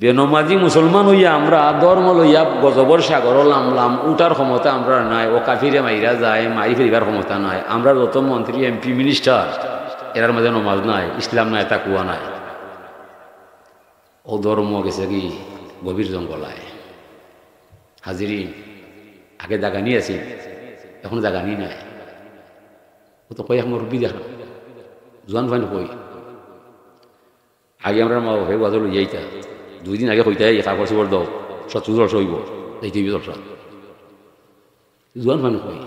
বেনমাজি মুসলমান হইয়া আমরা ধর্ম লইয়া গজবর সাগর লামলাম উঠার ক্ষমতা আমরা নাই, ও কাফিরে মাইরা যায় মারি ফেরিবার ক্ষমতা নাই। আমরা যত মন্ত্রী এমপি মিনিস্টার এরার মাঝে নমাজ নাই, ইসলাম নাই, তাকুয়া নাই। ও ধর্ম গেছে কি গভীর জঙ্গলায়। হাজিরি আগে জাগা নিয়ে আছি, এখন জাগা নিয়ে নাই। ও তো কই এখন রুবি দেখা জোয়ান ফাইন কই আগে আমরা মা বাপে বাজার লই যাইতা, 2 দিন আগে কইতে কাপড় চোপড় দাও, 70 হইব এইটি দরকার। জোয়ান ফাইন কই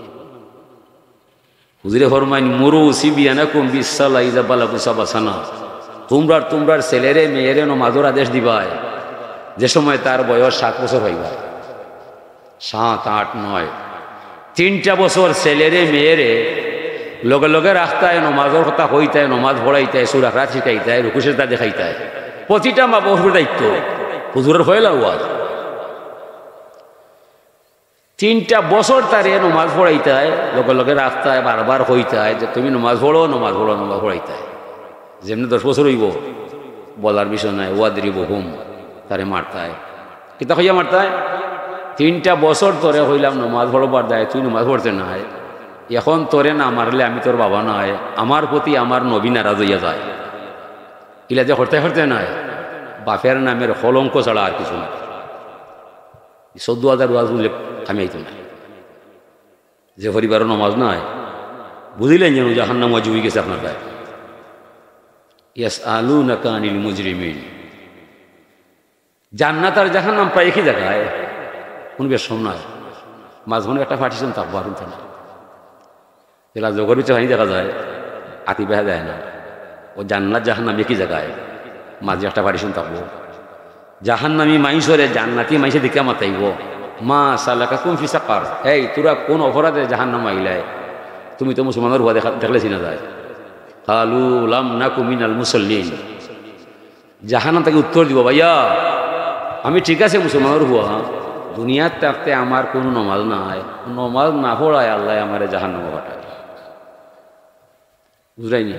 হুজুরে ফরমাইন মুরু সিবিয়ানাকুম বিসসালা ইযা বালাগু সাবাসানা, তোমরা ছেলেরে মেয়েরে নমাজের আদেশ দিবাই যে সময় তার বয়স 7 বছর হইবা। 7, 8, 9 3টা বছর ছেলেরে মেয়েরে লগে লগে রাখতায়, নমাজের কথা কইতায়, নমাজ পড়াইতায়, সূরা রাত শিখাইতায়, রুকু সেজদা দেখাইতায়। প্রতিটা মা বাবার দায়িত্ব। হুজুরের হইলা ওয়াজ 3টা বছর তারে নমাজ পড়াইতায়, লগে লগে রাখতায়, বারবার কইতায় যে তুমি নমাজ পড়ো, নমাজ পড়ো, নমাজ পড়াইতায়। যেমনি 10 বছর হইব বলার বিষয় নাই, ওয়াদরিব হুম তারে মারতায়। কিতা হইয়া মারতায়? 3টা বছর তোরে হইলাম নমাজ পড়বার দায়, তুই নমাজ পড়তে নাই, এখন তোরে না মারলে আমি তোর বাবা নাই, আমার প্রতি আমার নবী নারাজ হইয়া যায়। ইলা যে হরতে হরতে নাই, বাপের নামের কলঙ্ক ছাড়া আর কিছু না। 14,000 ওয়াজ বুঝলে খামিয়াইতো না। যে পরিবারও নমাজ নাই বুঝিলেন যেন জাহান্নাম ওয়াজিব হয়ে গেছে আপনার গায়ে। ইয়াসআলুনাকা আনিল মুজরিমিন, জান্নাত আর জাহান্নাম প্রায় একই জায়গায়, কোনো বেশ নাই। মাঝখানে একটা পার্টিশন থাকবো আর না। এলা জগর ভিতরে হানি দেখা যায়, আতি বেহা যায় না। ও জান্নাত জাহান্নাম একই জায়গায়, মাঝে একটা পার্টিশন থাকবো। জাহান্নামী মাইসরে জান্নাতি মাইসে দিকে মাতাইব, মা সালাকাকুম ফি সাকার, এই তোরা কোন অপরাধে জাহান্নাম আইলাই? তুমি তো মুসলমানের হুয়া দেখলে চিনা যায়। কালু লাম নাকু মিনাল মুসাল্লিন, জাহান্নাম তাকে উত্তর দিব, ভাইয়া আমি ঠিক আছে মুসলমানের হুয়া, দুনিয়ার থাকতে আমার কোনো নমাজ নাই, নমাজ না পড়ায় আল্লাহ আমার জাহান্নামে পাঠায়। বুঝাইনি?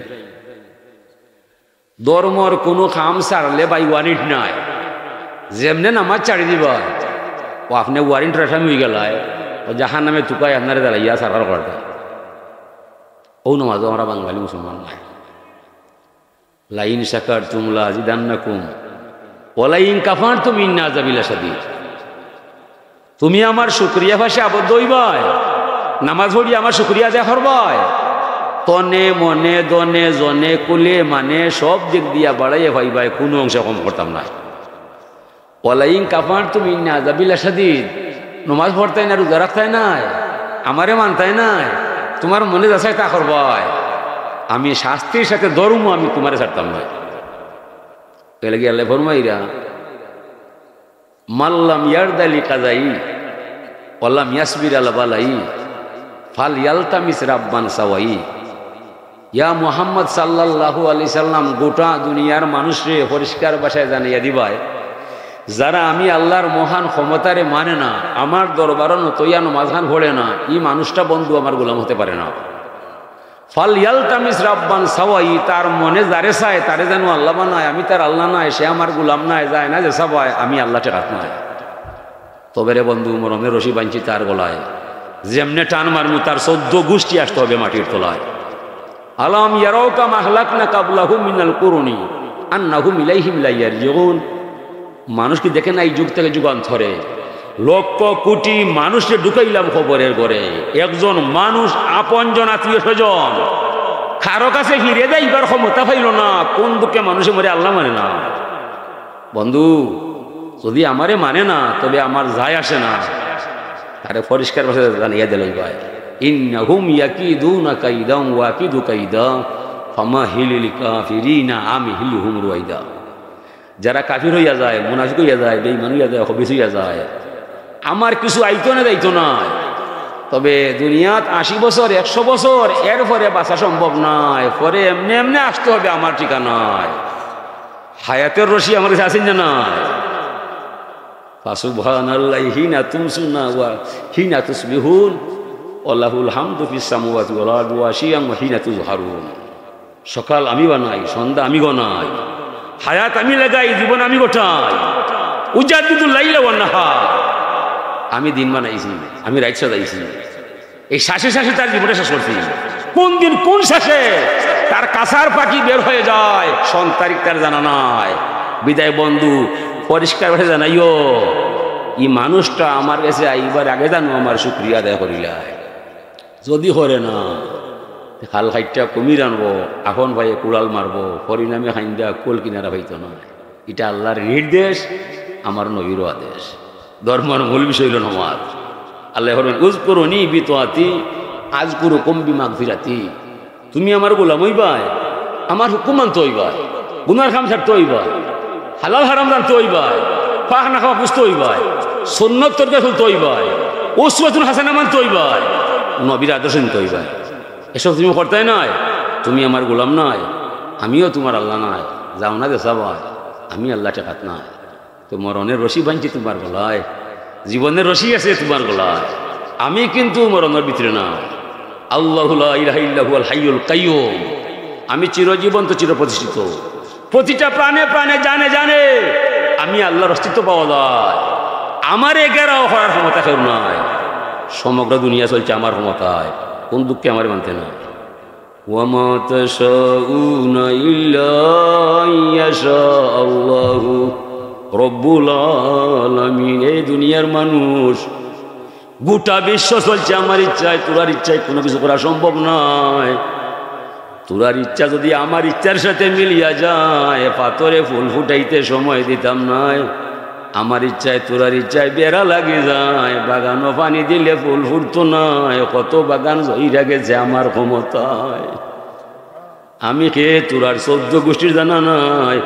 ধর্মর কোনো খাম ছাড়লে বাই ওয়ারেন্ট নাই। যেমনে নামাজ ছাড়ি দিবা ও আপনি ওয়ারেন্ট আসামি হয়ে গেলায়, ও জাহান্নামে তুকায় আপনারা দাঁড়াইয়া সারার করতে। ও নমাজ আমরা বাঙালি মুসলমান নাই। লাইন শাকার তুমলা জিদান্নাকুম ওলাইন কাফার তুমি ইন্না আযাবিলা শাদীদ, তুমি আমার শুকরিয়া ভাষে আবদ্ধ হইবাই, নামাজ পড়ি আমার শুকরিয়া আদায় করবাই, তনে মনে দনে জনে কুলে মানে সব দিক দিয়া বাড়াইয়া ভাইবাই, কোনো অংশ কম করতাম না। ওলাইন কাফার তুমি ইন্না আযাবিলা শাদীদ, নমাজ পড়তাই না, রোজা রাখতাই নাই, আমারে মানতাই নাই, তোমার মনে যাচাই তা করবাই, আমি শাস্তির সাথে ধর্ম আমি তোমারে ছাড়তাম না। তাহলে কি আল্লাহ ফরমাইরা মাল্লাম ইয়ারদালি কাজাই ওয়াল্লাম ইয়াসবির আলা বালাই ফাল ইয়ালতামিস রাব্বান সাওয়াই। ইয়া মুহাম্মদ সাল্লাল্লাহু আলাইহি সাল্লাম গোটা দুনিয়ার মানুষরে পরিষ্কার ভাষায় জানিয়ে দিবাই, যারা আমি আল্লাহর মহান ক্ষমতারে মানে না, আমার দরবারও নতইয়া নমাজখান পড়ে না, এই মানুষটা বন্ধু আমার গোলাম হতে পারে না। ফাল ইয়ালতামিস রাব্বান সাওয়াই, তার মনে যারে চায় তারে যেন আল্লাহ বানায়, আমি তার আল্লাহ নাই, সে আমার গোলাম নাই, যায় না যে সাবায় আমি আল্লাহ টেকাত নাই। তবে রে বন্ধু মরমের রশি বাঁধছি তার গলায়, যেমনে টান মারমু তার 14 গোষ্ঠী আসতে হবে মাটির তলায়। আলাম ইয়ারাউকা মা আহলাকনা কাবলাহুম মিনাল কুরুনি আন্নাহুম ইলাইহিম লা ইয়ারজিউন, মানুষ কি দেখে না এই যুগ থেকে যুগান্তরে লক্ষ কোটি মানুষকে ঢুকাইলাম খবরের ঘরে, একজন মানুষ আপনজন আত্মীয় স্বজন কারো কাছে ফিরে যাইবার ক্ষমতা পাইল না। কোন দুঃখে মানুষে মরে আল্লাহ মানে না। বন্ধু যদি আমারে মানে না তবে আমার যায় আসে না, তারে পরিষ্কার ভাষায় জানিয়ে দিলেই ভাই, ইন্নাহুম ইয়াকিদুনা কাইদান ওয়া আকিদু কাইদা ফামাহিলিল কাফিরিনা আমহিলহুম রুয়াইদা। যারা কাফির হইয়া যায়, মুনাফিক হইয়া যায়, বেঈমান হইয়া যায়, খবিস হইয়া যায়, আমার কিছু আইতো না যাইতো না, তবে দুনিয়াত 80 বছর 100 বছর এর পরে বাঁচা সম্ভব নয়, পরে এমনি এমনি আসতে হবে আমার ঠিকানায়। হায়াতের রশি আমার কাছে আছেন না নাই? ফাসুবহানাল্লাহি হিনা তুমসুনা ওয়া হিনা তুসবিহুন ওয়ালাহুল হামদু ফিস সামাওয়াতি ওয়াল আরদি ওয়া আশিয়ান ওয়া হিনা তুযহারুন। সকাল আমি বানাই, সন্ধ্যা আমি গনাই, হায়াত আমি লাগাই, জীবন আমি গোটাই, উজাদ্দিদুল লাইলা ওয়ান নাহার, আমি দিন বানাইছি, আমি রাইত সাজাইছি। এই শ্বাসে শ্বাসে তার জীবনটা শেষ করছি। কোন দিন কোন শ্বাসে তার কাছার পাখি বের হয়ে যায় সন তারিখ তার জানা নাই। বিদায় বন্ধু পরিষ্কার ভাবে জানাইও, এই মানুষটা আমার কাছে আইবার আগে জানো আমার শুক্রিয়া আদায় করিলাই। যদি হরে না খাল খাইটা কমির আনবো, এখন ভাইয়ে কুড়াল মারবো, পরিণামে খাইন্দা কোল কিনারা হইতো না। এটা আল্লাহর নির্দেশ, আমার নবীরও আদেশ। ধর্মের মূল বিষয় হল নামাজ। আল্লাহ হলেন উযকুরুনি বিতাআতি আযকুরুকুম বিমাগফিরাতি। তুমি আমার গোলাম হইবাই, আমার হুকুম মানতে হইবাই, গুনার কাম ছাড়তে হইবাই, হালাল হারাম জানতে হইবাই, পাক না খাওয়া বুঝতে হইবাই, সুন্নত তরকা চলতে হইবাই, উসওয়াতুল হাসানা মানতে হইবাই, নবীর আদর্শ নিতে হইবাই। এসব তুমি করতে নয়, তুমি আমার গোলাম নয়, আমিও তোমার আল্লাহ নয়। যাও না দেশা ভাই, আমি আল্লাহ টেকাত নাই। তো মরণের রশি বাঁধছি তোমার গলায়, জীবনের রশি আছে তোমার গলায়, আমি কিন্তু মরণের ভিতরে না। আল্লাহু লা ইলাহা ইল্লাহু আল হাইয়ুল কাইয়্যুম, আমি চিরজীবন্ত চিরপ্রতিষ্ঠিত। প্রতিটা প্রাণে প্রাণে জানে জানে আমি আল্লাহর অস্তিত্ব পাওয়া যায়। আমার এগেরাও হওয়ার ক্ষমতা কেউ নাই। সমগ্র দুনিয়া চলছে আমার ক্ষমতায়, কোন দুঃখে আমার মানতে না। ওয়ামা তাশাউনা ইল্লা আইয়াশা আল্লাহু রব্বুল আলামিন। এই দুনিয়ার মানুষ, গোটা বিশ্ব চলছে আমার ইচ্ছায়, তোরার ইচ্ছায় কোনো কিছু করা সম্ভব নয়। তোরার ইচ্ছা যদি আমার ইচ্ছার সাথে মিলিয়া যায়, পাথরে ফুল ফুটাইতে সময় দিতাম নাই। আমার ইচ্ছায় তোরার ইচ্ছায় বেড়া লাগে যায়, বাগানও পানি দিলে ফুল ফুটতো নাই। কত বাগান জইরা গেছে আমার ক্ষমতায়। আমি কে তোরার 14 গোষ্ঠীর জানা নাই।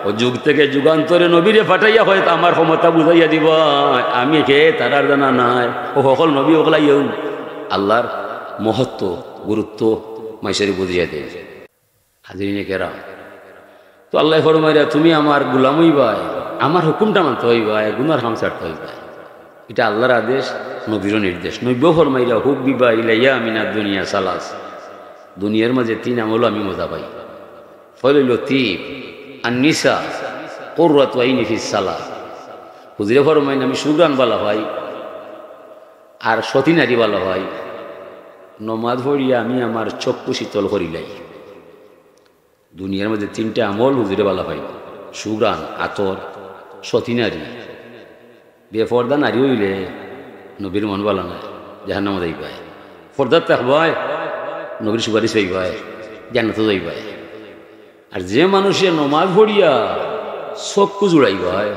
ও যুগ থেকে যুগান্তরে নবীরে ফাটাইয়া হয়তো আমার ক্ষমতা বুঝাইয়া দিবা। আমি কে তারার জানা নাই। ও সকল নবী ওগলাইও আল্লাহর মহত্ব গুরুত্ব মাইশারি বুঝিয়া দেয়। হাজিরিনে কেরা, তো আল্লাহ ফরমাইরা তুমি আমার গোলাম হইবাই, আমার হুকুমটা মানতে হইবাই, গুনার কাম ছাড়তে হইবাই। এটা আল্লাহর আদেশ, নবীরও নির্দেশ। নবী ফরমাইরা হুক বিবা ইলাইয়া মিনাদ দুনিয়া সালাস। দুনিয়ার মাঝে 3 আমল আমি মজা পাই। ফয়লুল লতিফ আন-নিসা কুররাতু আইনি ফিস সালাহ। হুজুরে ফরমাইন আমি সুগান বালা ভাই আর সতী নারী বালা ভাই, নমাজ পড়িয়া আমি আমার চক্ষু শীতল করিলাই। দুনিয়ার মধ্যে 3টা আমল হুজুরে বালা ভাই, সুগ্রান, আতর, সতী নারী। বেপর্দা নারী হইলে নবীর মন বালা নাই, জাহান্নামে যাইবাই। পর্দার থাকবাই, নবীর সুপারিশ হইবাই, জান্নাতে যাইবাই। আর যে মানুষে নমাজ পড়িয়া চক্ষু জুড়াইবাই,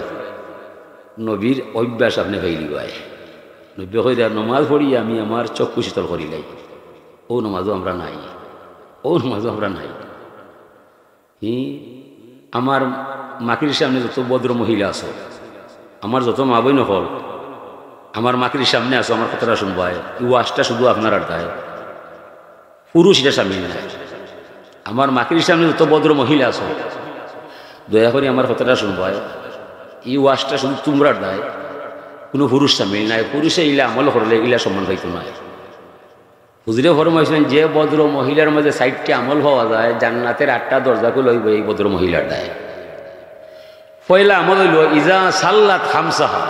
নবীর অভ্যাস আপনি হইলিবাই। নবী হইয়া নমাজ পড়িয়া আমি আমার চক্ষু শীতল করিলাই। ও নমাজও আমরা নাই, ও নমাজও আমরা নাই। আমার মাকির সামনে যত ভদ্র মহিলা আছো, আমার যত মা বই নকল, আমার মাকির সামনে আসো, আমার কথাটা শুনবাই। এই ওয়াজটা শুধু আপনার আর দায়, পুরুষ এটা সামনে নাই। আমার মাকির সামনে যত ভদ্র মহিলা আছো, দয়া করে আমার কথাটা শুনবাই। এই ওয়াজটা শুধু তোমরা দায়, কোনো পুরুষ সামিল নাই। পুরুষে ইলা আমল করলে ইলা সম্মান পাইতো না। হুজুরে ফরমাইছেন যে ভদ্র মহিলার মাঝে 60টা আমল পাওয়া যায়, জান্নাতের 8টা দরজা খুলে হইব এই ভদ্র মহিলার দায়। পয়লা আমল হইল ইজা সাল্লাত খামসাহা।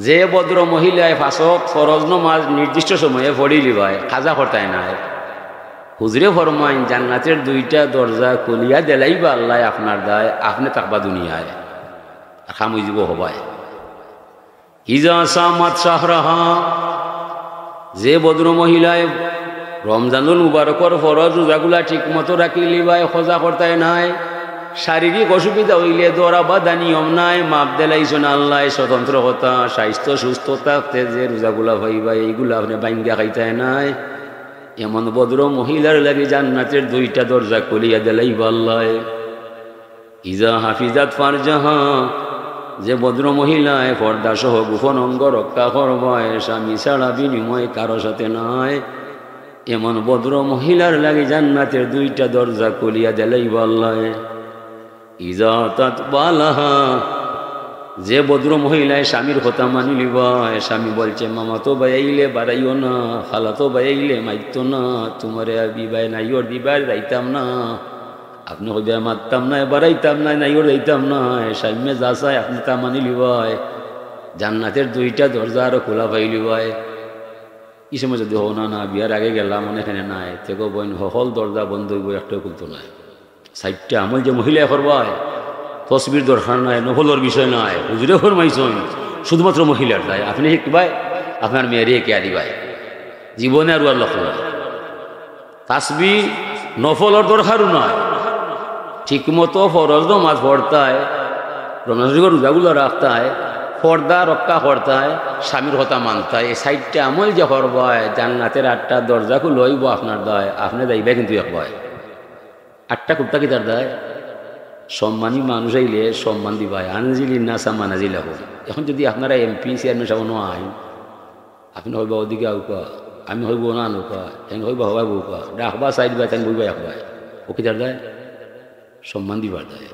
যে ভদ্র মহিলায় 5 ওয়াক্ত ফরজ নামাজ নির্দিষ্ট সময়ে পড়ি লিবায়, কাজা করতায় নাই। হুজুরে ফরমাইন জান্নাতের 2টা দরজা খুলিয়া দেলাইবা আল্লাহ আপনার দায়, আপনি থাকবা দুনিয়ায়, খাম হয়ে যাব হবায়। ইজা সামাত শাহরাহা। যে ভদ্র মহিলায় রমজানুল মুবারকর ফরজ রোজাগুলা ঠিক মতো রাখি লিবায়, খোঁজা করতায় নাই, শারীরিক অসুবিধা হইলে দরা বাধা নিয়ম নাই, মাপ দেলাইছেন আল্লাহ স্বতন্ত্র কথা, স্বাস্থ্য সুস্থ থাকতে যে রোজাগুলা ভাইবা এইগুলা আপনি বাইঙ্গা খাইতায় নাই, এমন ভদ্র মহিলার লাগে জান্নাতের 2টা দরজা খুলিয়া দেলাইবা আল্লাহ। ইজা হাফিজাত ফারজাহা। যে ভদ্র মহিলায় পর্দা সহ গোপন অঙ্গ রক্ষা করবায়, স্বামী ছাড়া বিনিময় কারো সাথে নাই, এমন ভদ্র মহিলার লাগে জান্নাতের 2টা দরজা খুলিয়া দেলাইবা আল্লাহ। ইজা তাতবালাহা। যে ভদ্র মহিলায় স্বামীর কথা মানি লিবায়, স্বামী বলছে মামা তো বাইলে বাড়াইও না, খালা তো বাইলে মাইতো না, তোমারে বিবাহ নাই ওর দিবার যাইতাম না, আপনি হইবে মারতাম না, বাড়াইতাম না, নাই ওর দিতাম না, সামনে যা চাই আপনি তা মানি লিবাই। জান্নাতের দুইটা দরজা আরো খোলা পাই লিবাই। এই সময় যদি হো না বিয়ার আগে গেলাম এখানে নাই থেকে বইন হল দরজা বন্ধ হইব, একটাও খুলতো নাই। সাইডটা আমল যে মহিলা করবাই তসবির দরকার নাই, নফলর বিষয় নাই, হুজুরে ফরমাইছেন শুধুমাত্র মহিলার দায়। আপনি শিখবাই আপনার মেয়েরে কে দিবাই, জীবনে আর আর লক্ষ্য নাই। তাসবি নফলর দরকারও নয়, ঠিকমতো ফরজ নামাজ পড়তায়, রমজান রোজাগুলো রাখতায়, পর্দা রক্ষা করতায়, স্বামীর কথা মানতায়, এই সাইডটা আমল যে করবায় জান্নাতের 8টা দরজা লইব আপনার দায়। আপনি যাইবে কিন্তু একবার 8টা কুত্তা কি তার দায়? সম্মানী মানুষ আইলে সম্মান দিবাই, আনজিলি নাসা মানাজিল হব। এখন যদি আপনারা এমপি চেয়ারম্যান সাহেব নয়, আপনি হইবা ওদিকে আউকা, আমি হইব না নৌকা, এন হইবা হবাই বউকা, ডাকবা সাইড বাই তাই বইবা একবার, ও কি তার দায়? সম্মান দিবার দায়।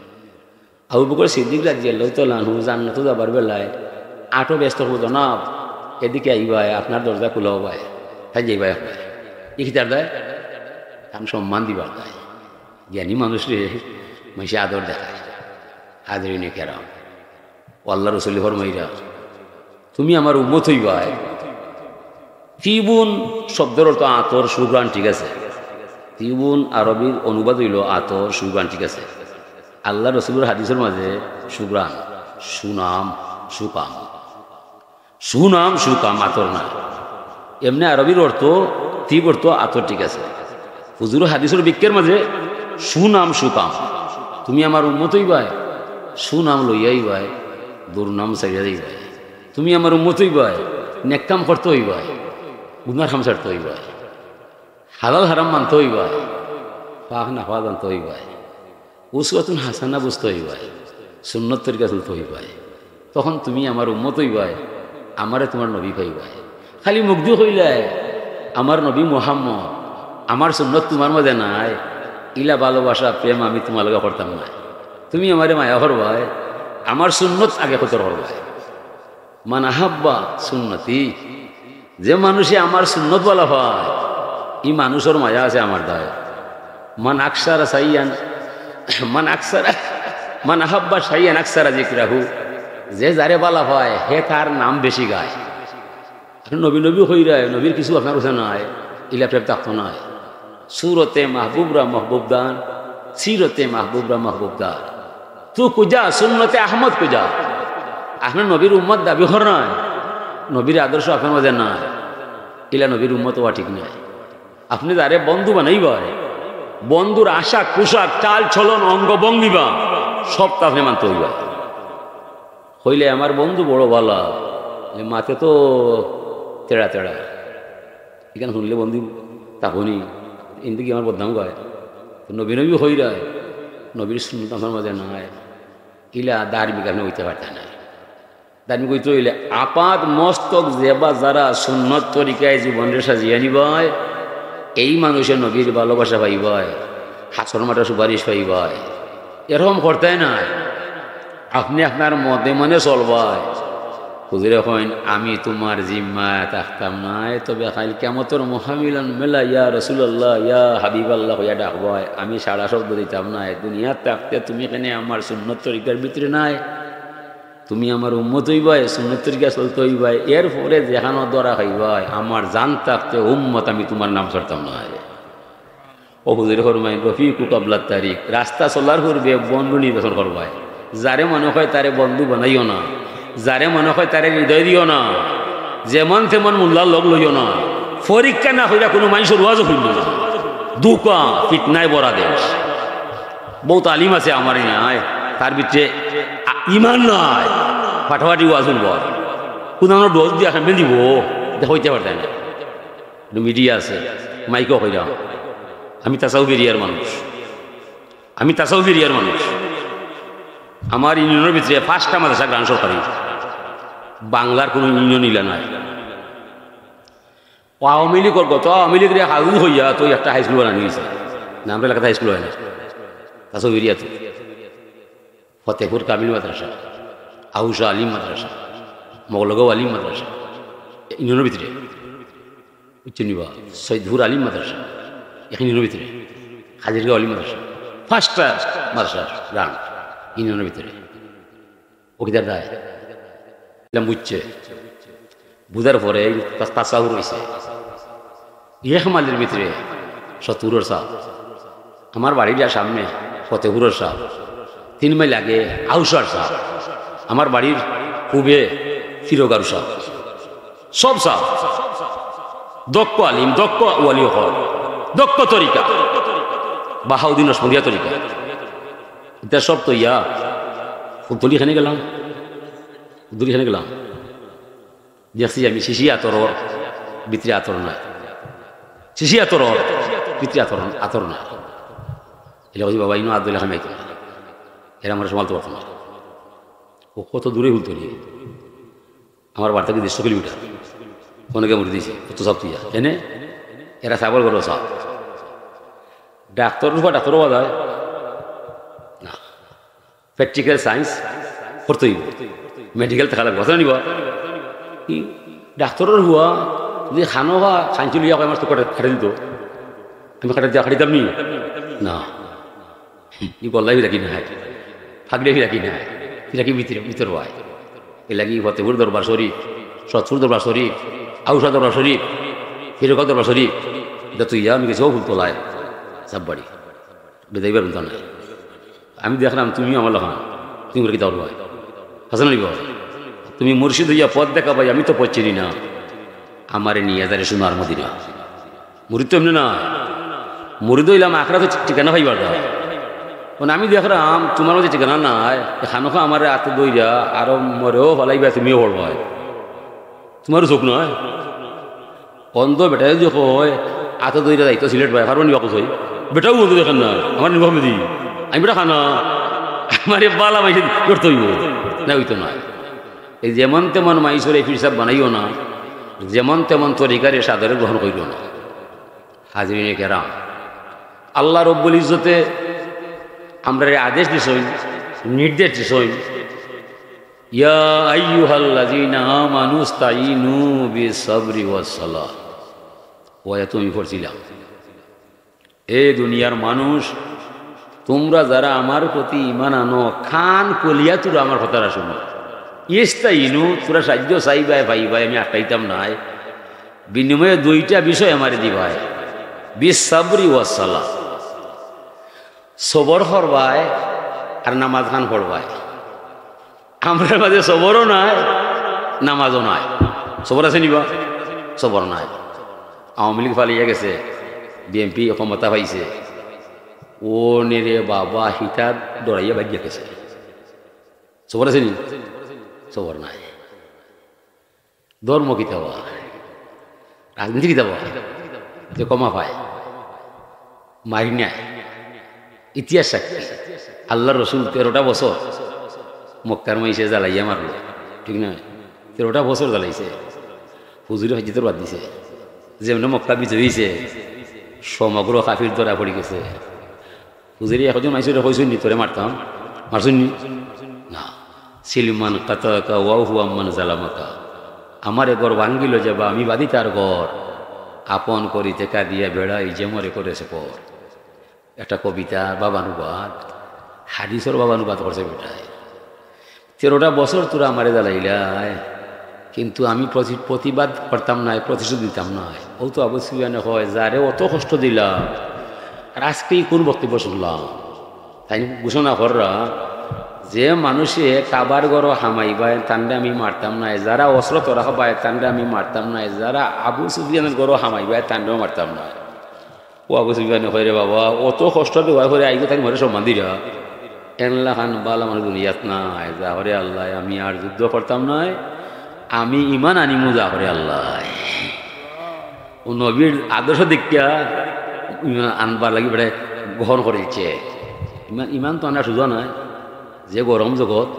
আবু বকর সিদ্দিক রাদিয়াল্লাহু তাআলা আনহু জান্নাতে যাবার বেলায় আটো ব্যস্ত হবো, জনাব এদিকে আইবাই, আপনার দরজা খোলা হবাই, তাই যাইবাই একবার, ই কি তার দায়? আমি সম্মান দিবার দায়। জ্ঞানী মানুষরে মাইসে আদর দেখায়, আদরিনে কেরাম। আল্লাহ রসুল ফরমাইরা তুমি আমার উম্মত হইবাই। তিবুন শব্দের অর্থ আতর, সুগ্রাণ, ঠিক আছে? তিবুন আরবির অনুবাদ হইল আতর, সুগ্রাণ, ঠিক আছে? আল্লাহ রসুলের হাদিসের মাঝে সুগ্রাণ, সুনাম, সুকাম, সুনাম সুকাম, আতর না। এমনি আরবির অর্থ তিব অর্থ আতর, ঠিক আছে? হুজুর হাদিসের বিজ্ঞের মাঝে সুনাম সুকাম। তুমি আমার উম্মত হইবাই, সুনাম লইয়াই ভাই, দুর্নাম চাইয়া যাইবাই। তুমি আমার উম্মত হইবাই, নেককাম করতে হইবাই, গুনার হাম ছাড়তে হইবাই, হালাল হারাম মানতে হইবাই, পাক নাফা জানতে হইবাই, উসওয়াতুন হাসানা বুঝতে হইবাই, সুন্নত তরিকা চলতে হইবাই। তখন তুমি আমার উম্মত হইবাই, আমারে তোমার নবী পাইবাই। খালি মুগ্ধ হইলে আমার নবী মুহাম্মদ, আমার সুন্নত তোমার মধ্যে নাই, ইলা ভালোবাসা প্রেম আমি তোমার লগে করতাম না। তুমি আমারে মায়া করবাই, আমার সুন্নত আগে কতর করবাই। মান আহাব্বা সুন্নতি, যে মানুষে আমার সুন্নত বলা হয় ই মানুষের মায়া আছে আমার দায়। মান আকসারা সাইয়ান, মান আহাব্বা সাইয়ান আকসারা যিকরাহু, যে যারে বলা হয় হে তার নাম বেশি গায়। নবী নবী হইরায়, নবীর কিছু আপনার কাছে নাই, ইলা প্রেম থাকতো নাই। সুরতে মাহবুবরা মাহবুবদান, সিরতে মাহবুবরা মাহবুবদার, তু কুজা সুন্নতে আহমদ কুজা। আপনার নবীর উম্মত দাবি কর নয়, নবীর আদর্শ আপনার মাঝে নাই, ইলা নবীর উম্মত হওয়া ঠিক নাই। আপনি যারে বন্ধু বানাইবাই, বন্ধুর আশা কুশাক চাল চলন অঙ্গ ভঙ্গিবা সব তো আপনি মানতে হইবা। হইলে আমার বন্ধু বড় ভালা, মাতে তো তেড়া তেড়া, এখানে শুনলে বন্ধু তখনই ইন্দিকে আমার বদনাম গায়। নবী নবী হইরায়, নবীর সুন্নত আমার মাঝে নাই, ইলা ধার্মিক আপনি হইতে পারতেন না। ধার্মিক হইতে হইলে আপাত মস্তক যেবা যারা সুন্নত তরিকায় জীবনের সাজিয়ে নিবাই, এই মানুষের নবীর ভালোবাসা পাইবাই, হাসর মাঠে সুপারিশ পাইবাই। এরকম করতে নাই, আপনি আপনার মতে মনে চলবাই। হুজুরে কইন আমি তোমার জিম্মায় থাকতাম নাই, তবে খাইল কিয়ামতের মহামিলন মেলা ইয়া রাসূলুল্লাহ ইয়া হাবিবাল্লাহ হইয়া ডাকবাই, আমি সারা শব্দ দিতাম নাই। দুনিয়ার থাকতে তুমি এখানে আমার সুন্নত তরিকার ভিতরে নাই, তুমি আমার উম্মত হইবাই, সুন্নত তরিকা চলতে হইবাই। এরপরে যেখানো দরা হইবাই, আমার জান থাকতে উম্মত আমি তোমার নাম ছাড়তাম না। ও হুজুরে ফরমাইন রফিকু কাবলা তারিক, রাস্তা চলার পূর্বে বন্ধু নির্বাচন করবাই। যারে মনে হয় তারে বন্ধু বানাইও না, যারে মনে হয় তারে হৃদয় দিও না, যেমন তেমন মোল্লার লগ লইও না। পরীক্ষা না হইলে কোনো মানুষের ওয়াজও শুনল না। দুকা ফিতনায় বরা দেশ, বহুত আলিম আছে আমার নাই, তার ভিতরে ইমান নাই, ফাটাফাটি ওয়াজ শুনব, কোনো ডোজ দিয়ে আসেন দিব হইতে পারতেন না। মিডিয়া আছে, মাইকও হইলাম, আমি তাসাউফ এরিয়ার মানুষ, আমি তাসাউফ এরিয়ার মানুষ। আমার ইউনিয়নের ভিতরে 5টা মাদ্রাসা গ্রাম সরকারি, বাংলার কোনো ইউনিয়ন ইলা নাই। আওয়ামী লীগ গত আওয়ামী লীগ রে হাউ হইয়া তো একটা হাই স্কুল বানানি গেছে, নামটা এলাকাতে হাই স্কুল হয় না, তাসাউফ এরিয়াতে ফতেপুর কামিল মাদ্রাসা, আউসা আলিম মাদ্রাসা, মগলগাঁও আলিম মাদ্রাসা ইউনিয়নের ভিতরে, উচ্চ নিবা সৈয়দপুর আলিম মাদ্রাসা ইউনিয়নের ভিতরে, হাজিরগাঁও আলিম মাদ্রাসা, 5টা মাদ্রাসা গ্রাম ইউনিয়নের ভিতরে ওকিদার দেয় বুঝছে বুঝার পরে তাসাউর হয়েছে ইয়ে মালির ভিতরে সতুরের সাহ আমার বাড়ির সামনে ফতেপুরের সাহ 3 মাইল আগে আউসার সাহ আমার বাড়ির পূবে ফিরোগারু সাহ সব সাহ দক্ষ আলিম দক্ষ ওয়ালি হল দক্ষ তরিকা বাহাউদ্দিন রসমদিয়া তরিকা এটা সব তো ইয়া ফুলতলিখানে গেলাম ফুলতলিখানে গেলাম দেখছি আমি শিশি আতর ভিতরে আতর নাই শিশি আতর ভিতরে আতর নাই এটা বলছি বাবা ইনো আদুল্লাহ খামাইতো না এরা আমার সমালতে পারতো না ও কত দূরে ফুলতলি আমার বাড়ি থেকে 150 কিলোমিটার অনেকে মরে দিয়েছে কত সব তুইয়া এনে এরা সাবল করো সব ডাক্তার হওয়া যায় না প্র্যাকটিক্যাল সায়েন্স করতেই মেডিকেল থাকা লাগবে কথা নিবা ডাক্তারের হুয়া যদি খানো হওয়া সাইন্স লিয়া আমার তো খাটে দিত আমি খাটিতাম নি না ই বললাই রাখি না ফাঁকলে রাখি না রাখি ভিতর হয় এ লাগি ফতেপুর দরবার শরীফ সৎপুর দরবার শরীফ আউসা দরবার শরীফ ফিরকা দরবার শরীফ এটা তুই আমি গেছি ও ফুল তোলায় সব বাড়ি বেদাইবার তো নাই আমি দেখলাম তুমি আমার লখান তুমি কি দৌড় হয় হাসান আলী ভাই তুমি মুর্শিদ হইয়া পথ দেখা ভাই আমি তো পথ চিনি না আমারে নিয়ে যারে সোনার মদিনা মুরিদ তো এমনি না মুরিদ হইলাম আখড়া তো ঠিকানা ভাইবার দাও আমি দেখলাম তোমার মধ্যে ঠিকানা নাই খানোখা আমার হাতে দইরা আরো মরেও ফলাইবা তুমিও পড়বো তোমারও চোখ নয় অন্ধ বেটাই যে হয় হাতে দইরা যাইতো সিলেট ভাই পারবো নিবা কোথায় বেটাও বলতো দেখেন না আমার নিবা মেদি আমি বেটা খানা আমার বালা মাইসে করতে হইব না হইতো না এই যেমন তেমন মাইসরে ফিরসাব বানাইও না যেমন তেমন তরিকারে সাদরে গ্রহণ করিল না হাজরিনে কেরাম আল্লাহ রব্বুল ইজ্জতে আমরা আদেশ দিছই নির্দেশ দিছই ইয়া আইয়ুহাল্লাযীনা আমানু ইসতাঈনু বিস-সাবরি ওয়াস-সালাহ ওয়া তুমি পড়ছিলাম এ দুনিয়ার মানুষ তোমরা যারা আমার প্রতি ঈমান আনো খান কলিয়া তোরা আমার কথাটা শুনো ইস্তাঈনু তোরা সাহায্য চাইবাই ভাইবাই আমি আটকাইতাম নাই বিনিময়ে 2টা বিষয় আমারে দিবাই বিস-সাবরি ওয়াস-সালাহ সবর করবাই আর নামাজ খান পড়বাই আমরা মাঝে সবরও নাই নামাজও নাই সবর আছে নিবা সবর নাই আওয়ামী লীগ ফালিয়ে গেছে বিএনপি ক্ষমতা পাইছে ও নেরে বাবা হিতা দৌড়াইয়া বাগিয়ে গেছে সবর আছে নি সবর নাই ধর্ম কিতা রাজনীতি কিতা যে কমা পায় মারি নাই ইতিহাস সাক্ষী আল্লাহ রসুল 13টা বছর মক্কার মাইসে জ্বালাইয়া মারল ঠিক না 13টা বছর জ্বালাইছে হুজুরে হজিতের বাদ দিছে যেমন মক্কা বিজয় হয়েছে সমগ্র কাফির ধরা পড়ে গেছে হুজুরি এখন মাইসুরে কইসুন নি তোরে মারতাম মারছুননি না সিলমান কাতাকা ওয়াও হুয়াম্মান জালামাকা আমার ঘর ভাঙ্গিল যাবা আমি বাদি তার ঘর আপন করিতে কাঁদিয়া বেড়াই যে মরে করেছে পর একটা কবিতা বাবানুবাদ হাদিসের বাবানুবাদ করছে বেটায় 13টা বছর তোরা আমারে জ্বালাইলাই কিন্তু আমি প্রতিবাদ করতাম না প্রতিশোধ দিতাম না ও তো অবশ্যই হয় যারে অত কষ্ট দিলাম আর আজকেই কোন বক্তব্য শুনলাম তাই ঘোষণা কররা যে মানুষে কাবার গড় হামাইবায় তান্ডে আমি মারতাম না যারা অস্ত্র তোরা হবায় তান্ডে আমি মারতাম না যারা আবু সুফিয়ানের গড় হামাইবায় তান্ডেও মারতাম না ও আবু সুফিয়ান হয় রে বাবা অত কষ্ট দেওয়া করে আইগো তাই মরে সব মান্দিরা এনলা খান বাল আমার দুনিয়াত নাই যা হরে আল্লাহ আমি আর যুদ্ধ করতাম নয় আমি ইমান আনিমু যা হরে আল্লাহ ও নবীর আদর্শ দেখিয়া ইমান আনবার লাগি বেড়ে গ্রহণ করে দিচ্ছে ইমান তো আনা সোজা নয় যে গরম জগৎ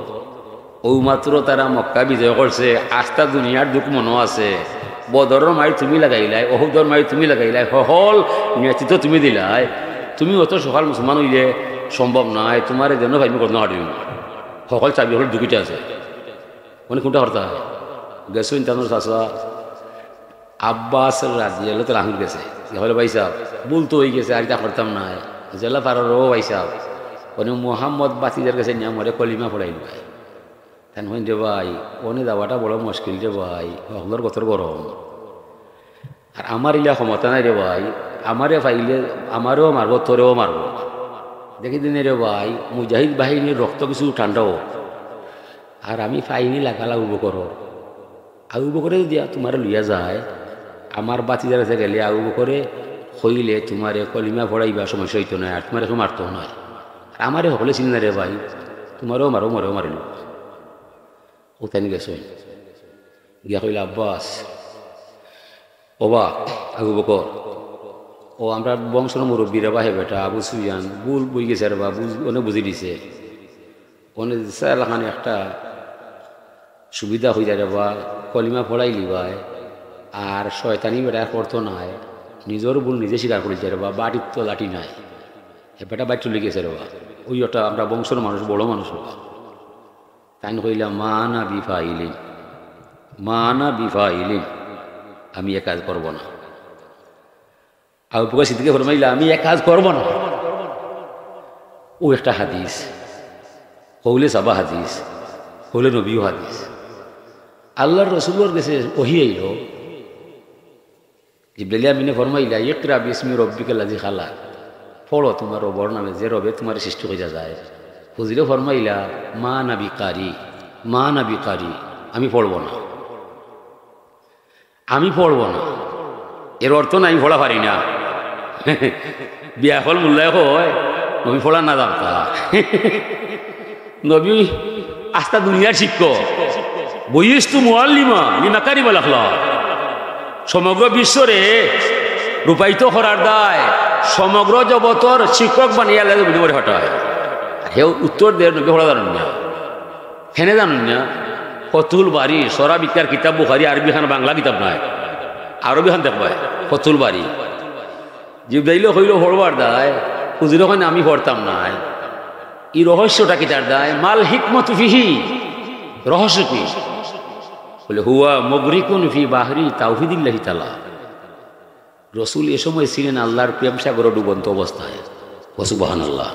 ও মাত্র তারা মক্কা বিজয় করছে আস্থা দুনিয়ার দুঃখ মনো আছে বদরের মারি তুমি লাগাইলাই অহুদর মারি তুমি লাগাইলাই হল নেতৃত্ব তুমি দিলাই তুমি অত সকাল মুসলমান হইলে সম্ভব নয় তোমার যেন ভাই করতে হাঁটিব সকল চাবি হল দুঃখিটা আছে মানে কোনটা হরতা গেছো ইন্টানোর চাষা আব্বাস রাজি এলো তো রাহুল গেছে হলে ভাই সাহেব বলতো হয়ে গেছে আর তা করতাম না জেলা পারো ভাই সাহ উনি মোহাম্মদ বাতিজার কাছে নিয়ে মরে কলিমা পড়াইল ভাই তেন হইন রে ভাই উনি যাওয়াটা বড় মুশকিল রে ভাই আপনার কত গরম আর আমার ইলা ক্ষমতা নাই রে ভাই আমারে পাইলে আমারও মারবো তোরেও মারবো দেখি দিনে রে ভাই মুজাহিদ বাহিনীর রক্ত কিছু ঠান্ডা হোক আর আমি পাইনি লাগালা উবো করো আবু করে দিয়া তোমার লইয়া যায় আমার বাতিজার কাছে গেলে আবু করে হইলে তোমারে কলিমা পড়াইবা সমস্যা হইতো না আর তোমার এখন মারতো নয় আর আমারে হলে চিনি না রে ভাই তোমারও মারো মরেও মারিল ও তাই গেছে গিয়া কইলা আব্বাস ওবা আবু বকর ও আমরা বংশের মুরব্বীরা বাহে বেটা আবু সুফিয়ান ভুল বই গেছে রে বা অনেক বুঝি দিছে অনেক এলাকানে একটা সুবিধা হয়ে যায় রে বা কলিমা পড়াইলি ভাই আর শয়তানি বেটা করতো নাই নিজের ভুল নিজে স্বীকার করেছে রে বা বাটির তো লাঠি নাই এ বেটা বাইর চলে গেছে রে বা ওই ওটা আমরা বংশের মানুষ বড় মানুষ বা তাই কইলাম মা না বিফাইলিন আমি এ কাজ করবো না আবু বকর সিদ্দিক ফরমাইলা আমি এক কাজ করবো না ও একটা হাদিস কৌলে সাবা হাদিস কৌলে নবীও হাদিস আল্লাহর রসুলের কাছে ওহি আইল জিবরাইল আমিনে ফরমাইলা ইকরা বিসমি রব্বিকাল লাযী খালাক পড়ো তোমার রবের নামে যে রবে তোমার সৃষ্টি হয়ে যায় হুজুরে ফরমাইলা মা নাবি কারি আমি পড়ব না এর অর্থ না আমি পড়া পারি না বিয়া হল মূল্যায় হয় নবী পড়া না জানতা নবী আস্তা দুনিয়ার শিক্ষক বইস্তু মুআল্লিমা লিমাকারিমাল আখলাক সমগ্র বিশ্বরে রূপায়িত করার দায় সমগ্র জগতর শিক্ষক বানিয়ে আল্লাহ নবী করে হটায় হেউ উত্তর দেয় নবী পড়া জানেন না হেনে জানেন না ফতুল বাড়ি সরা বিকার কিতাব বুখারি আরবি খান বাংলা কিতাব নাই আরবি খান দেখবাই ফতুল বাড়ি জিব্রাইল হইল পড়বার দায় হুজুর ওখানে আমি পড়তাম নাই এই রহস্যটা কি তার দায় মাল হিকমত ফিহি রহস্য কি বলে হুয়া মুগরিকুন ফি বাহরি তাওহীদিল্লাহি তাআলা রসুল এ সময় ছিলেন আল্লাহর প্রেম সাগরে ডুবন্ত অবস্থায় সুবহানাল্লাহ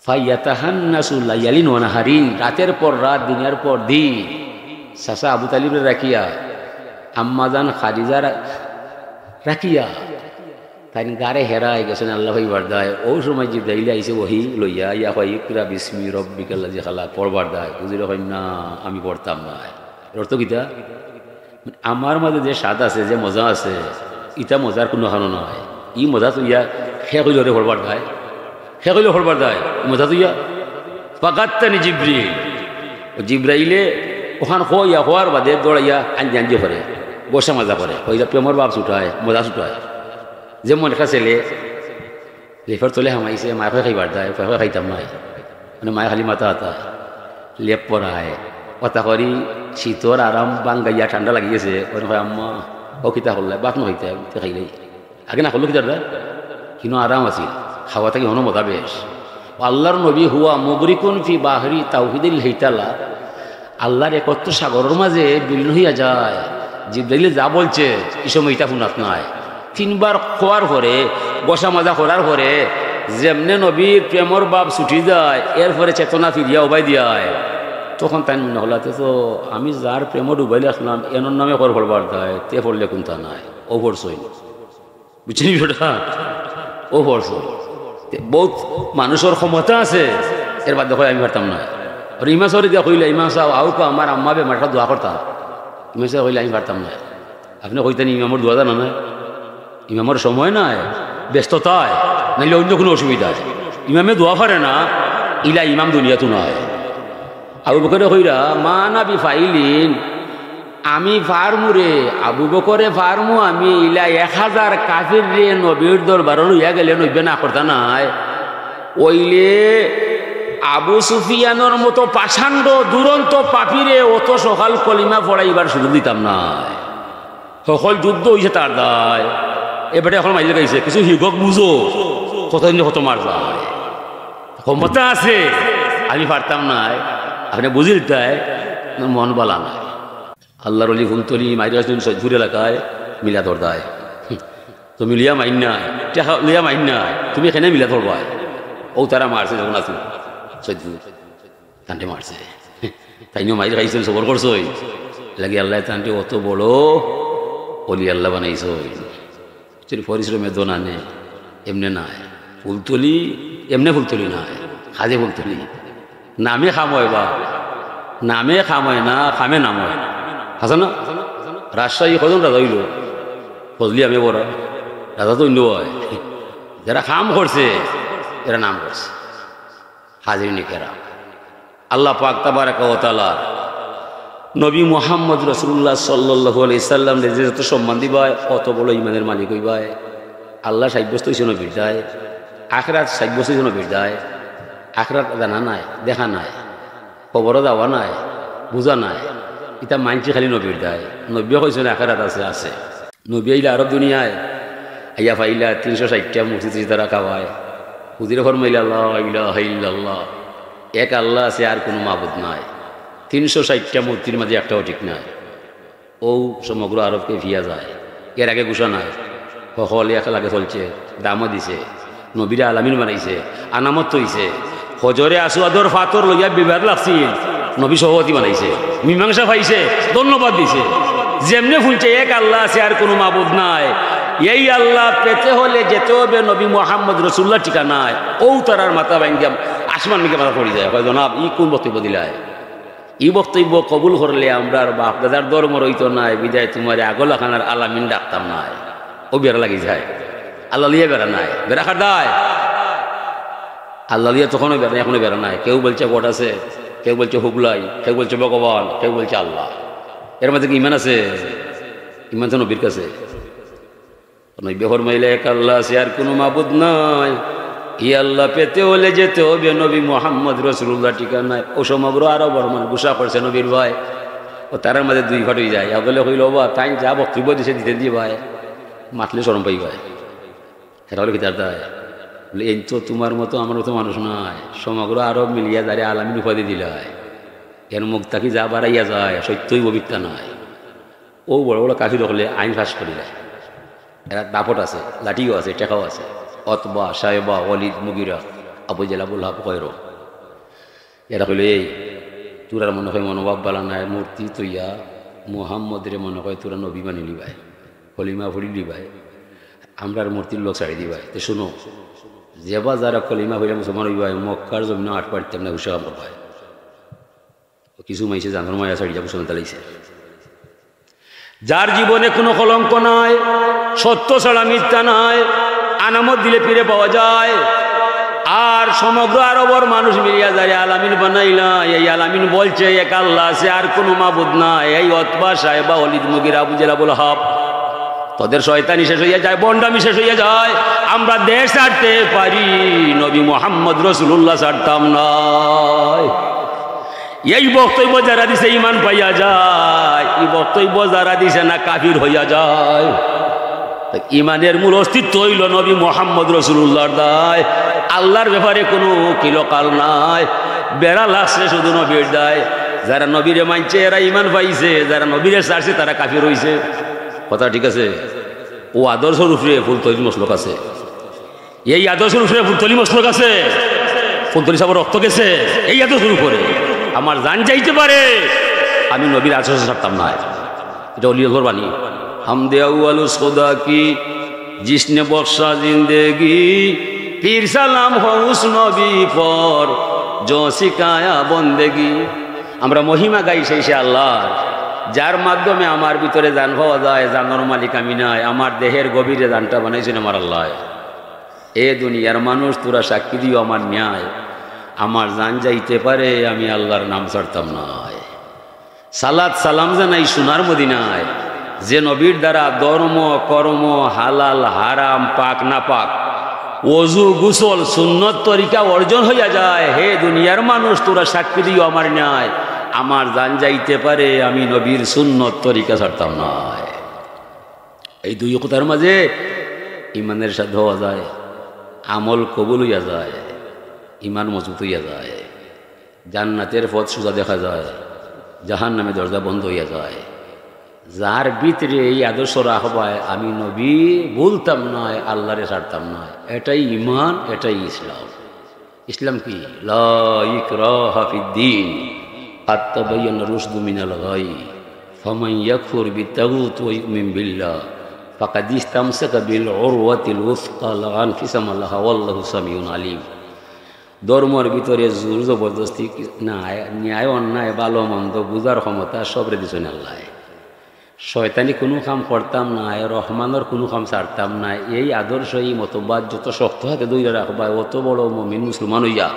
ফাইয়াতাহান্নাসু লায়ালিন ওয়া নাহারিন রাতের পর রাত দিনের পর দিন চাচা আবু তালিবের রাখিয়া আম্মাজান খাদিজা রাখিয়া তাই গারে হেরায় গেছেন আল্লাহ ভাইবার দায় ও সময় জিব্রাইল আইছে ওহি লইয়া ইয়া হয় ইকরা বিসমি রব্বিকাল লাযী খালাক পড়বার দায় হুজুর হয় না আমি পড়তাম না অর্থ কিতা আমার মাঝে যে স্বাদ আছে যে মজা আছে ইটা মজার কোনো কারণ নয় ই মজা তো ইয়া শেষ হইল রে পড়বার দায় শেষ হইল পড়বার দায় মজা তো ইয়া ফাকাত্তানি জিব্রাইলে ওখান হইয়া হওয়ার বাদে দৌড়াইয়া আঞ্জি করে বসা মজা করে হইয়া প্রেমর বাপ ছুটায় মজা ছুটায় যেমন একটা ছেলে লেফার তোলে হামাইছে মায়ে খাইবার দেয় ফাঁকা খাইতাম নাই মানে মায়ে খালি মাথা হাতা লেপ পরায় কথা করি শীতর আরাম বাঙ্গাইয়া ঠান্ডা লাগি গেছে হয় আম্মা ও কিতা হল্লাই বাক নহইতে খাইলেই আগে না করলো কিতার কিন্তু আরাম আছিল খাওয়া থেকে হনো মজা বেশ আল্লাহর নবী হুয়া মুগরিকুন ফি বাহরি তাওহীদিল্লাহি তাআলা আল্লাহর একত্র সাগরের মাঝে বিলীন হইয়া যায় জিব্রাইল যা বলছে এই সময় এটা শুনাত নাই তিনবার খোয়ার পরে বসা মাজা করার পরে যেমনে নবীর প্রেমর বাপ ছুটি যায় এরপরে চেতনা ফিরিয়া উবাই দিয়ায় তখন তাই মনে হল তো আমি যার প্রেমর উবাইলে আসলাম এনর নামে কর পড়বার দেয় তে পড়লে কোনটা নাই ও পড়ছই বুঝলি বিষয়টা ও পড়ছই বহুত মানুষের ক্ষমতা আছে এর বাদ দেখো আমি পারতাম না আর ইমা সরি দিয়া কইলে ইমা সাহ আউকা আমার আম্মা বে মাঠা দোয়া করতাম ইমা সাহ কইলে আমি পারতাম না আপনি কইতেন ইমামর দোয়া জানা না ইমামের সময় নাই ব্যস্ততায় নাইলে অন্য কোনো অসুবিধা ইমামে দোয়া পারে না ইলা ইমাম দুনিয়াতো নয় আবু বকরে কইরা মা না বিফাইলিন আমি ফার্মু রে আবু বকরে ফার্মু আমি ইলা 1000 কাফির রে নবীর দরবার লইয়া গেলে নইবে না করতা নাই ওইলে আবু সুফিয়ানের মতো পাষাণ্ড দুরন্ত পাপিরে অত সকাল কলিমা পড়াইবার সুযোগ দিতাম না সকল যুদ্ধ হয়েছে তার দায় এবারে এখন মাইলে গাইছে কিছু হিগক বুঝো কতদিন কত মার যায় ক্ষমতা আছে আমি পারতাম না আপনি বুঝিল তাই মন বলা না আল্লাহর অলি ফুলতলি মাইরা সৈদপুর এলাকায় মিলাদর দায় তো মিলিয়া মাইন না টেকা লইয়া মাইন নাই তুমি এখানে মিলা ধরবা ও তারা মারছে যখন আসুন সহ্য তান্টে মারছে তাইনিও মাইর খাইছেন সবর করছই লাগে আল্লাহ তান্টে অত বড় অলি আল্লাহ বানাইছ পরিশ্রমের দোনা নে এমনি নাই ফুলতলি এমনি ফুলতলি নাই খাজে ফুলতলি নামে খাময় বা নামে খাময় না খামে নাময় হাসা না রাজশাহী কজন রাজা হইল ফজলি আমি বড় রাজা তো অন্য হয় যারা খাম করছে এরা নাম করছে হাজির নিকেরা আল্লাহ পাক তাবারাকা ওয়া তাআলা নবী মুহাম্মদ রাসূলুল্লাহ সাল্লাল্লাহু আলাইহি সাল্লাম যে যত সম্মান দিবায় অত বড় ইমানের মালিক হইবায় আল্লাহ সাব্যস্ত হইছে নবীর দায় আখিরাত সাব্যস্ত হইছে নবীর দায় আখিরাত জানা নাই দেখা নাই খবরও দেওয়া নাই বুঝা নাই এটা মানছি খালি নবীর দায় নবীও কইছে আখিরাত আছে আছে নবী আইলা আরব দুনিয়ায় আইয়া ফাইলা 360টা মূর্তি তারা খাওয়ায় হুজুরে ফরমাইলা লা ইলাহা ইল্লাল্লাহ এক আল্লাহ আছে আর কোনো মাবুদ নাই 360টা মূর্তির মাঝে একটাও ঠিক নাই ও সমগ্র আরবকে ভিয়া যায় এর আগে ঘোষণা নাই সকল একে চলছে দামও দিছে নবীরে আলামিন বানাইছে আনামত হইছে হজরে আসওয়াদর ফাতর লইয়া বিবাদ লাগছিল নবী সভাপতি বানাইছে মীমাংসা পাইছে ধন্যবাদ দিছে যেমনে ফুলছে এক আল্লাহ আছে আর কোনো মাবুদ নাই এই আল্লাহ পেতে হলে যেতে হবে নবী মুহাম্মদ রাসূলুল্লাহ ঠিকানায় ও তারার মাথা ভাঙ্গিয়া আসমান মিকে মাথা পড়ে যায় জনাব ই কোন বক্তব্য দিলায় ই বক্তব্য কবুল করলে আমরা আর বাপ দাদার ধর্ম রইত নাই বিদায় তোমার আগলা খানার আলামিন ডাকতাম নাই ও বেড়া লাগি যায় আল্লাহ লিয়ে বেড়া নাই বেড়া খার দায় আল্লাহ লিয়ে তখনও বেড়া এখনো বেড়া নাই কেউ বলছে ভোট আছে কেউ বলছে হুগলাই কেউ বলছে ভগবান কেউ বলছে আল্লাহ এর মধ্যে কি ইমান আছে ইমান তো নবীর কাছে নবী ফরমাইলে এক আল্লাহ আছে আর কোনো মাবুদ নাই ই আল্লাহ পেতে হলে যেতে হবে নবী মুহাম্মদ রাসূলুল্লাহ ঠিকানায় ও সমগ্র আরব বর্মান গুসা করছে নবীর ভাই ও তার মাঝে দুই ঘট হয়ে যায় আগলে হইল বা তাই যা বক্তব্য দিছে দিতে দিয়ে ভাই মাতলে শরম পাই ভাই এটা হলো কি তার দায় বলে এই তো তোমার মতো আমার মতো মানুষ নয় সমগ্র আরব মিলিয়া দাঁড়িয়ে আলামিন উপাধি দিলায় এর মুখ তাকে যা বাড়াইয়া যায় সত্যই পবিত্রা নয় ও বড় বড় কাফির হলে আইন ফাঁস করিলায় এরা দাপট আছে লাঠিও আছে টেকাও আছে অতবা সাহেবা ওয়ালিদ মুগিরা আবু জেল আবুল হাব কয়রো এরা হইল এই তোরার মনে হয় মনোভাব বালা নাই মূর্তি তৈয়া মুহাম্মদের মনে হয় তোরা নবী মানি লিবাই কলিমা ভরি লিবাই আমরার মূর্তির লোক ছাড়ি দিবাই তো শুনো যেবা যারা কলিমা ভরিয়া মুসলমান হইবাই মক্কার জমিন আট পারতাম না উৎসাহ পাই কিছু মাইছে জানোর মায়া ছাড়িয়া মুসলমান তালাইছে যার জীবনে কোনো কলঙ্ক নাই সত্য ছাড়া মিথ্যা নাই আনামত দিলে ফিরে পাওয়া যায় আর সমগ্র আরবর মানুষ মিলিয়া যায় আলামিন বানাইলা এই আলামিন বলছে এক আল্লাহ আছে আর কোনো মাবুদ নাই এই অতবা সাহেবা ওয়ালিদ মুগিরা আবু জেল আবুল হাব তোদের শয়তানি শেষ হইয়া যায় বন্ডামি শেষ হইয়া যায় আমরা দেশ ছাড়তে পারি নবী মুহাম্মদ রাসূলুল্লাহ ছাড়তাম না এই বক্তব্য যারা দিছে ইমান পাইয়া যায় এই বক্তব্য যারা দিছে না কাফির হইয়া যায় ইমানের মূল অস্তিত্ব হইল নবী মুহাম্মদ রাসূলুল্লাহর দায় আল্লাহর ব্যাপারে কোনো কিলকাল নাই বেড়া লাগছে শুধু নবীর দায় যারা নবীরে মানছে এরা ইমান পাইছে যারা নবীরে ছাড়ছে তারা কাফির হইছে কথা ঠিক আছে ও আদর্শ রূপে ফুলতলি মসলক আছে এই আদর্শ রূপে ফুলতলি মসলক আছে ফুলতলি সব রক্ত গেছে এই আদর্শ রূপে আমার জান যাইতে পারে আমি নবীর আদর্শ ছাড়তাম না এটা অলিয়র বাণী हमदे अव्वल खुदा की जिसने बख्शा जिंदगी फिर सलाम हो उस नबी पर जो सिखाया बंदेगी আমরা মহিমা গাই সেই সে আল্লাহর যার মাধ্যমে আমার ভিতরে জান পাওয়া যায় জানার মালিক আমি নাই আমার দেহের গভীরে জানটা বানাইছেন আমার আল্লাহ এ দুনিয়ার মানুষ তোরা সাক্ষী দিও আমার ন্যায় আমার জান যাইতে পারে আমি আল্লাহর নাম ছাড়তাম না সালাত সালাম জানাই সোনার মদিনায় যে নবীর দ্বারা ধর্ম কর্ম হালাল হারাম পাক না পাক ওযু গোসল সুন্নত তরিকা অর্জন হইয়া যায় হে দুনিয়ার মানুষ তোরা সাক্ষী দিও আমার ন্যায় আমার জান যাইতে পারে আমি নবীর সুন্নত তরিকা ছাড়তাম না এই দুই কথার মাঝে ইমানের সাথে হওয়া যায় আমল কবুল হইয়া যায় ইমান মজবুত হইয়া যায় জান্নাতের পথ সোজা দেখা যায় জাহান্নামের দরজা বন্ধ হইয়া যায় যার ভিতরে এই আদর্শ রাখবায় আমি নবী বলতাম নয়, আল্লাহরে ছাড়তাম নয়, এটাই ইমান, এটাই ইসলাম। ইসলাম কি? লা ইকরাহা ফিদ্দীন কাদ তাবায়্যানা রুশদু মিনাল গাই ফামান ইয়াকফুর বিত্তাগুত ওয়া ইউমিন বিল্লাহ ফাকাদ ইসতামসাকা বিল উরওয়াতিল উসকা লা ইনফিসামা লাহা ওয়াল্লাহু সামিউন আলিম। ধর্মের ভিতরে জোর জবরদস্তি নাই, ন্যায় অন্যায় ভালো মন্দ বুঝার ক্ষমতা সবরে দিছেন আল্লাহ। শয়তানি কোনো কাম করতাম না, রহমানের কোনো কাম ছাড়তাম না। এই আদর্শ, এই মতবাদ যত শক্ত হাতে দইরা রাখবা, অত বড় মুমিন মুসলমান হইয়া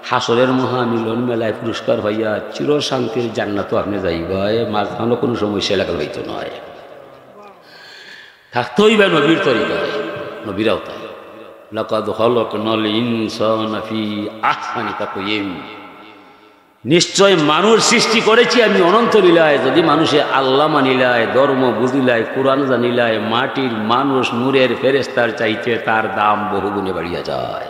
হাসরের মহামিলন মেলায় পুরস্কার হইয়া চির শান্তির জান্নাতও আপনি যাইবাই, মাঝখানে কোনো সমস্যা লাগাল হইতো নয়। থাকতে হইবে নবীর তরিকায়, নবীর আওতায়। লাকাদ খালাকনাল ইনসানা ফি আহসানি তাকওয়িম, নিশ্চয় মানুষ সৃষ্টি করেছি আমি অনন্ত লীলায়। যদি মানুষে আল্লাহ মানিলায়, ধর্ম বুঝিলায়, কোরআন জানিলায়, মাটির মানুষ নূরের ফেরেস্তার চাইতে তার দাম বহুগুণে বাড়িয়া যায়।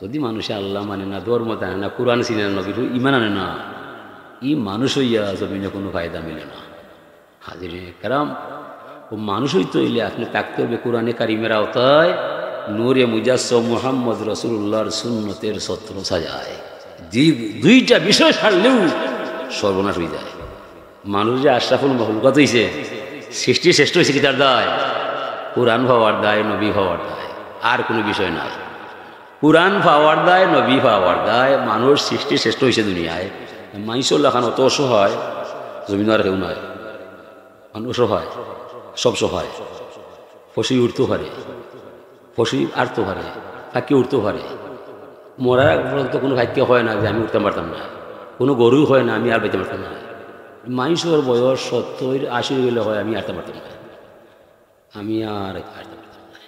যদি মানুষে আল্লাহ মানে না, ধর্ম জানে না, কোরআন চিনে না, নবীর ইমান আনে না, ই মানুষ হইয়া জমিনে কোনো ফায়দা মিলে না। হাজিরে কারাম, ও মানুষ হইতে হইলে আপনি থাকতে হবে কোরআনে কারিমের আওতায়, নূরে মুজাসসম মুহাম্মদ রাসূলুল্লাহর সুন্নতের ছত্র সাজায়। দুইটা বিষয় ছাড়লেও সর্বনাশ হয়ে যায়। মানুষ যে আশরাফুল মখলুকাত হইছে, সৃষ্টি শ্রেষ্ঠ হয়েছে কি তার দায়? কোরআন পাওয়ার দায়, নবী পাওয়ার দায়, আর কোনো বিষয় নাই। কোরআন পাওয়ার দায়, নবী পাওয়ার দায়। মানুষ সৃষ্টি শ্রেষ্ঠ হয়েছে দুনিয়ায়। মানুষের লাখান অত অসহায়, জমিন আর কেউ নয়। মানুষ অসহায়, সব সহায়। ফসি উঠতে পারে, ফসি আড়তে পারে, ফাঁকি উঠতে পারে। মরার পর্যন্ত কোনো ভাগ্য হয় না যে আমি উঠতে পারতাম না, কোনো গরু হয় না আমি আর পাইতে পারতাম না। মানুষের বয়স 70-80 গেলে হয় আমি আটতে পারতাম না, আমি আর আটতে পারতাম না।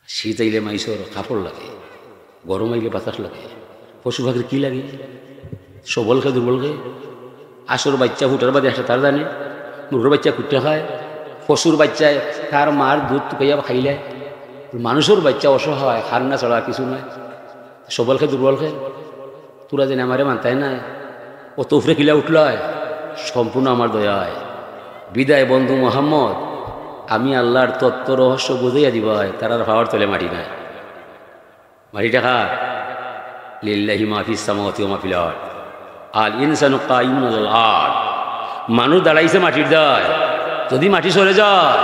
শীত আইলে মানুষের কাপড় লাগে, গরম আইলে বাতাস লাগে। পশু পাখির কী লাগে? সবল খায়, দুর্বল খায়। আসর বাচ্চা ফুটার বাদে আসে তার জানে, মুরগির বাচ্চা কুটে খায়, পশুর বাচ্চায় তার মার দুধ টুকাইয়া খাইলে। মানুষের বাচ্চা অসহায়, খান না ছাড়া কিছু নয়। সবল খায়, দুর্বল খায়। তোরা যেন আমারে মানতাই না, অত উফরে কিলা উঠলয়, সম্পূর্ণ আমার দয়ায়। বিদায় বন্ধু মোহাম্মদ, আমি আল্লাহর তত্ত্ব রহস্য বুঝাইয়া দিবাই। তার আর পাওয়ার তলে মাটি নাই। মাটিটা কার? লিল্লাহি মা ফিস সামাওয়াতি ওয়া মা ফিল আরদ। আল ইনসানু কায়িমুন আলাল আরদ। মানুষ দাঁড়াইছে মাটির দায়। যদি মাটি সরে যায়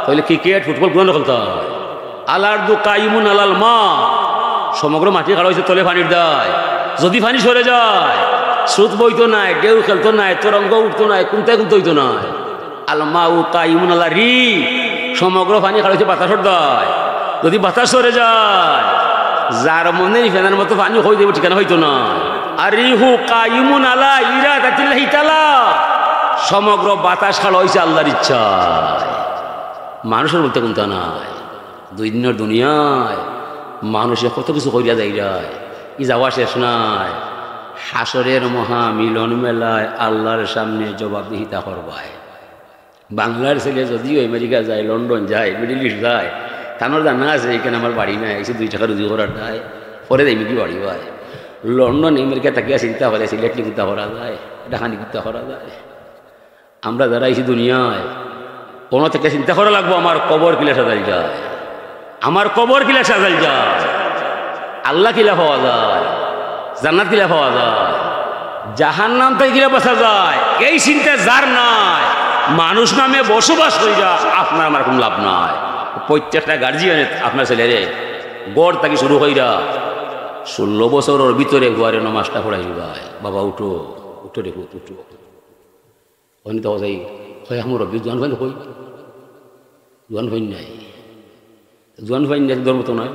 তাহলে ক্রিকেট, ফুটবল গুলো খেলতে হয়। আল আরদু কায়িমুন আলাল মা। সমগ্র মাটি খাড়া হয়েছে তলে পানির দায়। যদি পানি সরে যায়, স্রোত বইতো নাই, ঢেউ খেলতো নাই, তরঙ্গ উঠতো নাই, কুমতায় কুমতে হইতো নাই। আল মা উ কায়িমুন আলা রি। সমগ্র পানি খাড়া হয়েছে বাতাসর দায়। যদি বাতাস সরে যায়, যার মনে ফেনার মতো পানি হয়ে দেবে ঠিকানা হইতো না। আর রিহু কায়িমুন আলা ইরাদাতিল্লাহি তাআলা। সমগ্র বাতাস খাড়া হয়েছে আল্লাহর ইচ্ছায়। মানুষের বলতে কোনটা নাই। দুই দিনের দুনিয়ায় মানুষে কত কিছু করিয়া যায়, ই যাওয়া শেষ নাই। হাসরের মহা মিলন মেলায় আল্লাহর সামনে জবাবদিহিতা করবায়। বাংলার ছেলে যদিও আমেরিকা যায়, লন্ডন যায়, মিডিল ইস্ট যায়, তানোর জানা আছে এখানে আমার বাড়ি নাই, এসে 2 টাকা রুজি করার নাই, পরে যাইমি কি বাড়ি হয়। লন্ডন আমেরিকা তাকিয়া চিন্তা করে সিলেটলি কুত্তা করা যায়, ডাকানি কুত্তা করা যায়। আমরা যারা এসে দুনিয়ায় কোনো থেকে চিন্তা করা লাগবো আমার কবর কিলা সাজাল যায়, আমার কবর কিলা সাজাল যায়, আল্লাহ কিলা পাওয়া যায়, জান্নাত কিলা পাওয়া যায়, জাহান্নাম থেকে কিলা বাঁচা যায়। এই চিন্তা যার নাই, মানুষ নামে বসবাস হয়ে যা, আপনার আমার কোনো লাভ নাই। প্রত্যেকটা গার্জিয়ানের আপনার ছেলেরে গড় তাকে শুরু হইরা 16 বছরের ভিতরে ঘরে নমাজটা পড়াই ভাই, বাবা উঠো উঠো রেখো উঠো। ওখানে তো যাই হয় আমার রবি জোয়ান ভাই কই, জোয়ান ভাই নাই, জোয়ান ভাই নাই ধর্ম তো নয়।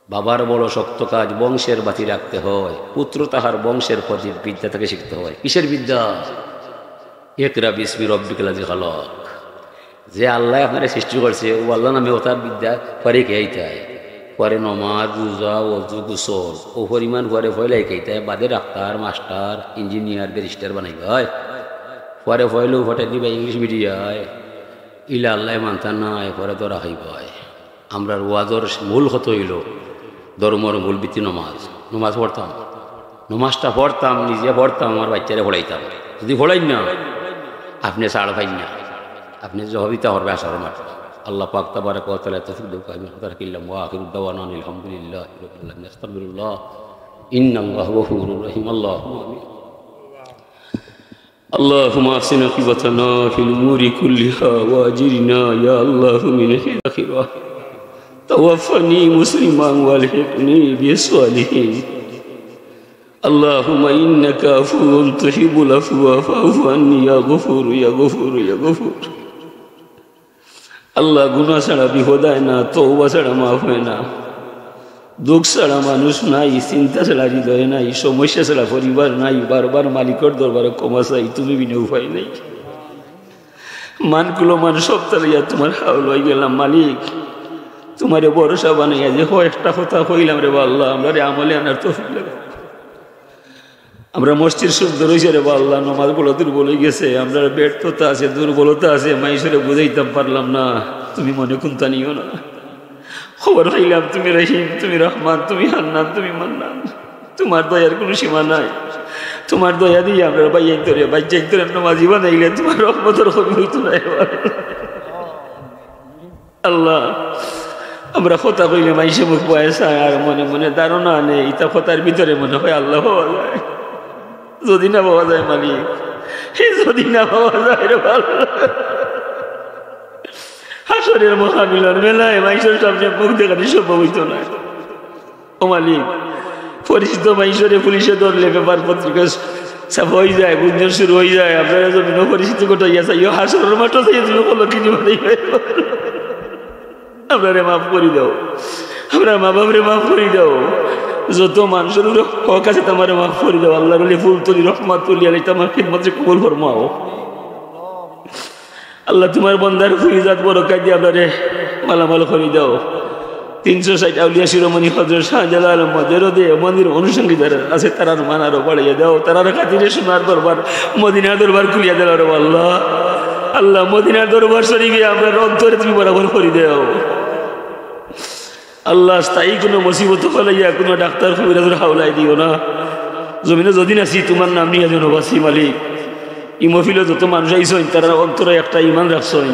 বাবার বড় শক্ত কাজ, বংশের বাতি রাখতে হয়। পুত্র তাহার বংশের প্রদীপ, বিদ্যা তাকে শিখতে হয়। কিসের বিদ্যা? ইকরা বিসমি রব্বিকাল লাযী খালাক। যে আল্লাহ আপনারা সৃষ্টি করছে, ও আল্লাহ নামে ও তার বিদ্যা পরে খেয়েটায়, পরে নমাজ রোজা ওযু গোসল ও পরিমাণ পরে ফয়লাই খেয়েটায়, বাদে ডাক্তার মাস্টার ইঞ্জিনিয়ার ব্যারিস্টার বানাই হয়, পরে ফয়লেও ফটে দিবা ইংলিশ মিডিয়ায়, ইলা আল্লাহ মানতা নাই, পরে ধরা হইবায়। আমরা ওয়াজর মূল কত হইল, ধর্মর মূল ভিত্তি নমাজ। নমাজ পড়তাম, নমাজটা পড়তাম, নিজে পড়তাম, আমার বাচ্চারা পড়াইতাম। যদি পড়াই না আপনি ছাড় পাই না, আপনি জবাবিতা করবে আসার মাঠ। আল্লাহ পাক তাবারাক ওয়া তাআলা তৌফিক দান করুন। তাবারাকাল্লাহু ওয়া আখিরু দাওয়ানা আলহামদুলিল্লাহি রাব্বিল আলামিন। আস্তাগফিরুল্লাহ ইন্নাল্লাহা গফুরুর রহিম। আল্লাহুম্মা আমিন। اللهم احسن عاقبتنا في الامور كلها واجرنا يا الله من الآخرة. توفني مسلما والحقني بالصالحين. اللهم انك عفو تحب العفو فاعف عني يا غفور يا غفور يا غفور. আল্লাহ গুনাহ ছাড়া বিপদ হয় না, তওবা ছাড়া মাফ হয় না, দুঃখ ছাড়া মানুষ নাই, চিন্তা ছাড়া হৃদয় নাই, সমস্যা ছাড়া পরিবার নাই। বারবার মালিকর দরবারে ক্ষমা চাই, তুমি বিনা উপায় নেই। মানগুলো মান সব তালিয়া তোমার হাওল হয়ে গেলাম মালিক, তোমারে ভরসা বানাইয়া যে একটা কথা কইলাম রে আল্লাহ, আমরা রে আমলে আনার তৌফিক দাও। আমরা মসজিদ শুদ্ধ রয়েছে রে আল্লাহ, নমাজগুলো দুর্বল হয়ে গেছে, আমরা ব্যর্থতা আছে, দুর্বলতা আছে, মাইসরে বুঝাইতাম পারলাম না, তুমি মনে কুন্তা নিও না। খবর পাইলাম তুমি রহিম, তুমি রহমান, তুমি হান্নান, তুমি মান্নান, তোমার দয়ার কোনো সীমা নাই। তোমার দয়া দিয়ে আমরা বাচ্চাই তোরে নামাজি বানাইলে তোমার রহমতের কবি হইতো না। আল্লাহ আমরা কথা কইলে মাইসে মুখ পয়সা আর মনে মনে ধারণা নেই, ইতা কথার ভিতরে মনে হয় আল্লাহ পাওয়া যায়। যদি না পাওয়া যায় মালিক, যদি না পাওয়া যায় রে ভালো, হাসরের মহামিলন মেলায় মাইসের সামনে মুখ দেখাতে সম্ভব হইতো না। ও মালিক, পরিচিত মাইসরে পুলিশে ধরলে পেপার পত্রিকা সব হয়ে যায়, গুঞ্জন শুরু হয়ে যায়, আপনারা জমিন পরিচিত কোটাইয়া চাই, হাসরের মাঠও চাই, তুমি বলো কি আপনারে মাফ করে দাও, আপনার মা বাপরে মাফ করে দাও, যত মানুষের হক আছে তোমার মাফ করে দাও। আল্লাহ রলি ফুল তুলি রহমত তুলি আলাই তোমার খিদমত কবুল ফরমাও। আল্লাহ তোমার বন্দার ফুরিজাত বরকত দিয়ে আপনারে মালামাল করে দাও। 360 আউলিয়া শিরোমণি হযরত শাহজালাল আলম মজরুদে মন্দির অনুষঙ্গী যারা আছে তারার মান আরো বাড়িয়ে দাও, তারার খাতিরে সোনার দরবার মদিনার দরবার খুলিয়া দাও রে আল্লাহ। আল্লাহ মদিনার দরবার শরীফে আপনার অন্তরে তুমি বরাবর করে দাও। আল্লাহ স্থায়ী কোনো মুসিবত ফলাইয়া কোনো ডাক্তার কবিরাজের হাওলাই দিও না। জমিনে যদি আছি তোমার নাম নিয়ে যেন বাসি মালিক। ইমফিল যত মানুষ আইসেন তারা অন্তরে একটা ইমান রাখছেন,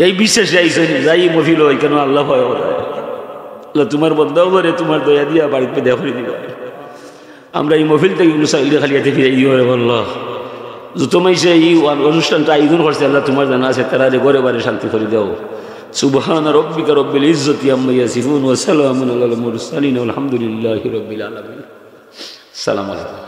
এই বিশ্বাস আইসেন যাই ইমফিল হয় কেন আল্লাহ ভয় ওরায়। আল্লাহ তোমার বন্দাও করে তোমার দয়া দিয়া বাড়িতে দেয়া করে দিবা। আমরা এই মফিল থেকে চাইলে খালি এতে ফিরে ইয়ে আল্লাহ যত মাইসে এই অনুষ্ঠানটা আয়োজন করছে আল্লাহ তোমার জানা আছে, তারা ঘরে বারে শান্তি করে দাও। সুবহান রব্বিকা রব্বিল ইজ্জতি আম্মা ইয়াসিফুন ওয়া সালামুন আলাল মুরসালিন আলহামদুলিল্লাহি রাব্বিল আলামিন। আসসালামু আলাইকুম।